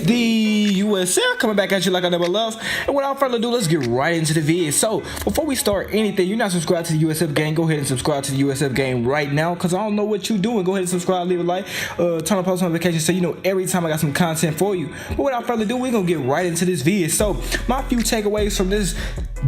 the USL coming back at you like I never left. And without further ado, let's get right into the video. So before we start anything, you're not subscribed to the USF game, go ahead and subscribe to the USF game right now, because I don't know what you're doing. Go ahead and subscribe, leave a like, turn on post notifications so you know every time I got some content for you. But without further ado, we're gonna get right into this video. So my few takeaways from this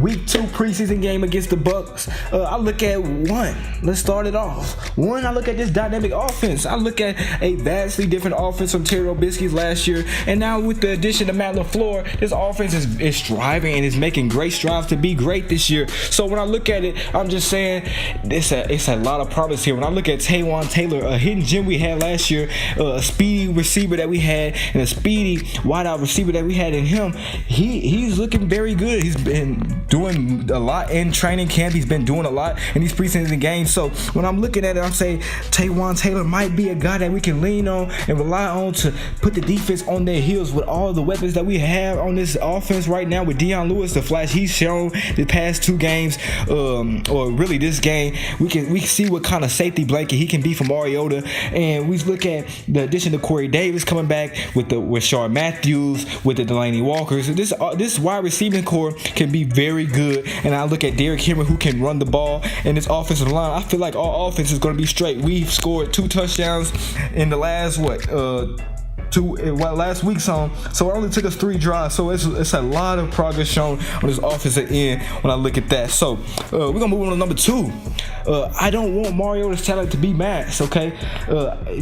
Week 2 preseason game against the Bucs. I look at one. Let's start it off. One, I look at this dynamic offense. I look at a vastly different offense from Terry O'Bisky's last year, and now with the addition of Matt LaFleur, this offense is striving and is making great strides to be great this year. So when I look at it, I'm just saying it's a lot of promise here. When I look at Taywan Taylor, a hidden gem we had last year, a speedy receiver that we had, and a speedy wideout receiver that we had in him, he's looking very good. He's been doing a lot in training camp. He's been doing a lot in these preseason games. So when I'm looking at it, I'm saying Taywan Taylor might be a guy that we can lean on and rely on to put the defense on their heels with all the weapons that we have on this offense right now. With Dion Lewis, the flash he's shown the past 2 games, or really this game, we can see what kind of safety blanket he can be for Mariota. And we look at the addition of Corey Davis coming back with Shard Matthews, with the Delaney Walkers. So this wide receiving core can be very good. And I look at Derrick Henry, who can run the ball, and this offensive line, I feel like our offense is going to be straight. We've scored 2 touchdowns in the last last week's song, so it only took us 3 drives. So it's a lot of progress shown on this offensive end when I look at that. So we're gonna move on to number 2. I don't want Mariota's talent to be masked. Okay,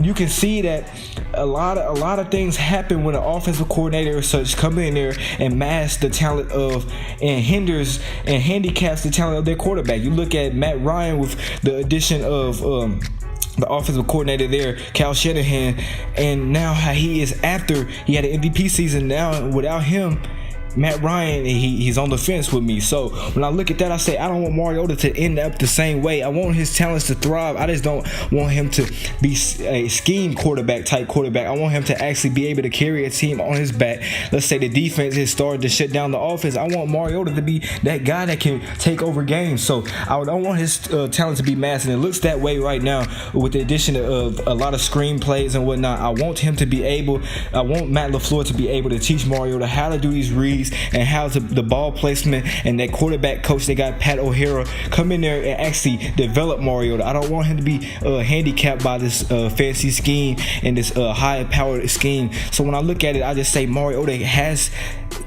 you can see that a lot of things happen when an offensive coordinator or such come in there and mask the talent of, and hinders and handicaps the talent of their quarterback. You look at Matt Ryan with the addition of the offensive coordinator there, Kyle Shanahan, and now how he is after he had an MVP season. Now without him, Matt Ryan, he's on the fence with me. So when I look at that, I say I don't want Mariota to end up the same way. I want his talents to thrive. I just don't want him to be a scheme type quarterback. I want him to actually be able to carry a team on his back. Let's say the defense is starting to shut down the offense. I want Mariota to be that guy that can take over games. So I don't want his talent to be masked, and it looks that way right now with the addition of a lot of screen plays and whatnot. I want Matt LaFleur to be able to teach Mariota how to do these reads and how the ball placement, and that quarterback coach, they got Pat O'Hara, come in there and actually develop Mariota. I don't want him to be handicapped by this fancy scheme and this high-powered scheme. So when I look at it, I just say Mariota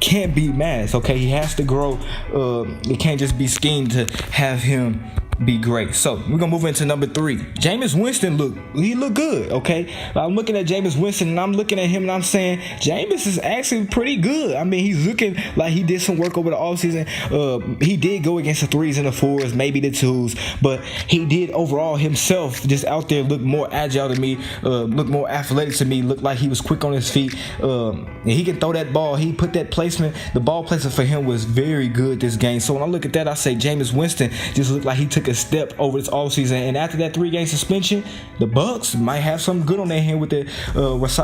can't be masked. Okay, he has to grow. It can't just be schemed to have him be great. So we're gonna move into number 3. Jameis Winston looked good. Okay, I'm looking at Jameis Winston and I'm looking at him and I'm saying Jameis is actually pretty good. I mean, he's looking like he did some work over the offseason. He did go against the 3s and the 4s, maybe the 2s, but he did overall himself just out there look more agile to me, look more athletic to me, look like he was quick on his feet, and he can throw that ball. He put that placement, the ball placement for him was very good this game. So when I look at that, I say Jameis Winston just looked like he took a step over this offseason. And after that 3-game suspension, the Bucs might have something good on their hand with the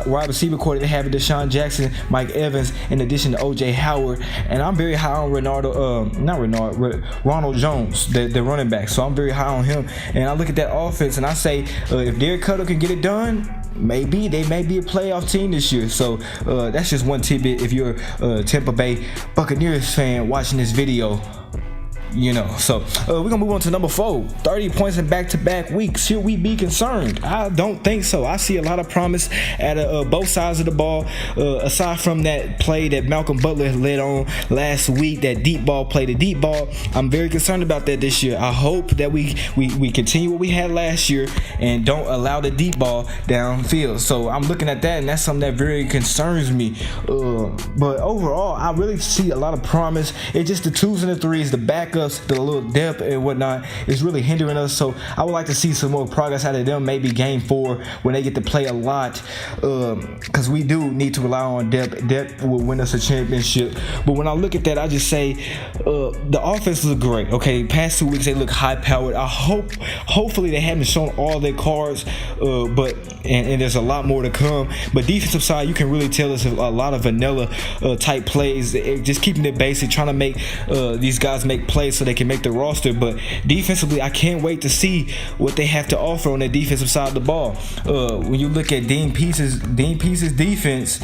wide receiver core they have with Deshaun Jackson, Mike Evans, in addition to OJ Howard. And I'm very high on Ronald Jones, the running back. So I'm very high on him. And I look at that offense and I say, if Derek Cutter can get it done, maybe they may be a playoff team this year. So that's just one tidbit if you're a Tampa Bay Buccaneers fan watching this video. So we're gonna move on to number 4. 30 points in back-to-back weeks. Should we be concerned? I don't think so. I see a lot of promise at both sides of the ball. Aside from that play that Malcolm Butler led on last week, that deep ball play, the deep ball, I'm very concerned about that this year. I hope that we continue what we had last year and don't allow the deep ball downfield. So I'm looking at that, and that's something that very concerns me. But overall, I really see a lot of promise. It's just the 2s and the 3s, the backup, the little depth and whatnot is really hindering us. So I would like to see some more progress out of them, maybe game 4 when they get to play a lot, because we do need to rely on depth. Depth will win us a championship. But when I look at that, I just say the offense look great. Okay, past 2 weeks they look high powered. Hopefully they haven't shown all their cards, but there's a lot more to come. But defensive side, you can really tell there's a lot of vanilla type plays, just keeping it basic, trying to make these guys make plays so they can make the roster. But defensively, I can't wait to see what they have to offer on the defensive side of the ball. When you look at Dean Peace's defense,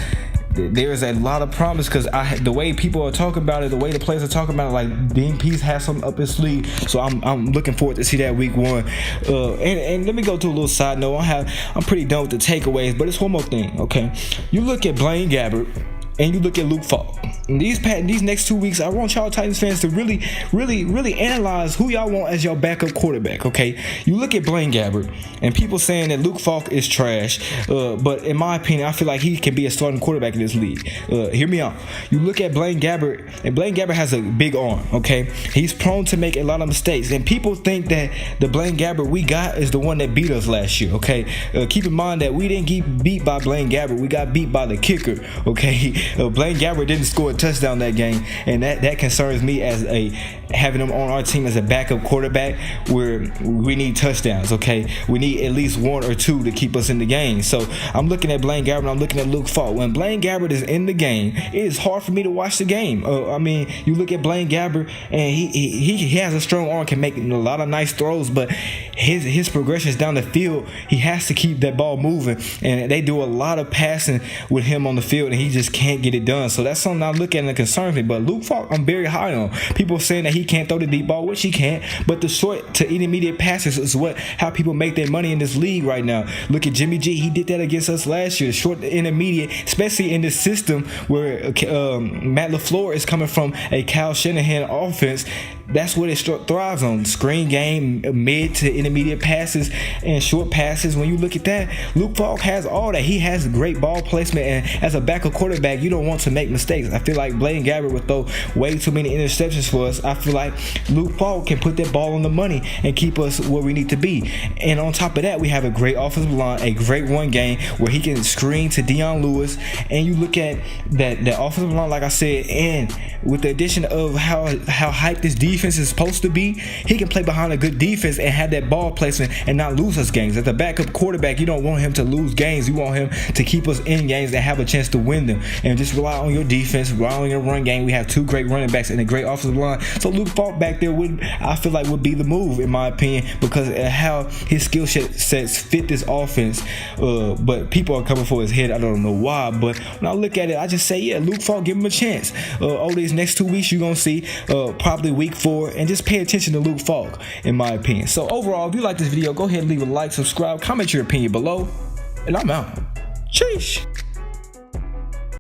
there's a lot of promise, because the way people are talking about it, the way the players are talking about it, like Dean Pease has something up his sleeve. So I'm looking forward to see that week 1. And let me go to a little side note. I'm pretty done with the takeaways, but it's one more thing. Okay, you look at Blaine Gabbert and you look at Luke Falk. And these next 2 weeks, I want y'all Titans fans to really analyze who y'all want as your backup quarterback. Okay, you look at Blaine Gabbert, and people saying that Luke Falk is trash, but in my opinion, I feel like he can be a starting quarterback in this league. Hear me out. You look at Blaine Gabbert, and Blaine Gabbert has a big arm. Okay, he's prone to make a lot of mistakes, and people think that the Blaine Gabbert we got is the one that beat us last year. Okay, keep in mind that we didn't get beat by Blaine Gabbert. We got beat by the kicker. Okay, Blaine Gabbert didn't score a touchdown that game, and that concerns me as having him on our team as a backup quarterback, where we need touchdowns. Okay, we need at least 1 or 2 to keep us in the game. So I'm looking at Blaine Gabbert, I'm looking at Luke Falk. When Blaine Gabbert is in the game, it is hard for me to watch the game. I mean, you look at Blaine Gabbert, and he has a strong arm, can make a lot of nice throws, but his progressions down the field, he has to keep that ball moving, and they do a lot of passing with him on the field, and he just can't get it done. So that's something I look at and it concerns me. But Luke Falk, I'm very high on. People saying that he can't throw the deep ball, which he can't, but the short to intermediate passes is how people make their money in this league right now. Look at Jimmy G, he did that against us last year. Short to intermediate, especially in this system where Matt LaFleur is coming from a Kyle Shanahan offense. That's what it thrives on. Screen game, mid to intermediate passes, and short passes. When you look at that, Luke Falk has all that. He has great ball placement, and as a backup quarterback, you don't want to make mistakes. I feel like Blaine Gabbert would throw way too many interceptions for us. I feel like Luke Falk can put that ball on the money and keep us where we need to be. And on top of that, we have a great offensive line, a great run game where he can screen to Dion Lewis. And you look at that offensive line, like I said, and with the addition of how hyped this defense is supposed to be, he can play behind a good defense and have that ball placement and not lose us games. As a backup quarterback, you don't want him to lose games. You want him to keep us in games and have a chance to win them. And just rely on your defense, rely on your run game. We have 2 great running backs and a great offensive line. So Luke Falk back there I feel like would be the move, in my opinion, because of how his skill sets fit this offense. But people are coming for his head. I don't know why, but when I look at it, I just say, yeah, Luke Falk, give him a chance. Over these next 2 weeks, you're going to see probably week 4, and just pay attention to Luke Falk, in my opinion. So overall, if you like this video, go ahead and leave a like, subscribe, comment your opinion below, and I'm out. Sheesh.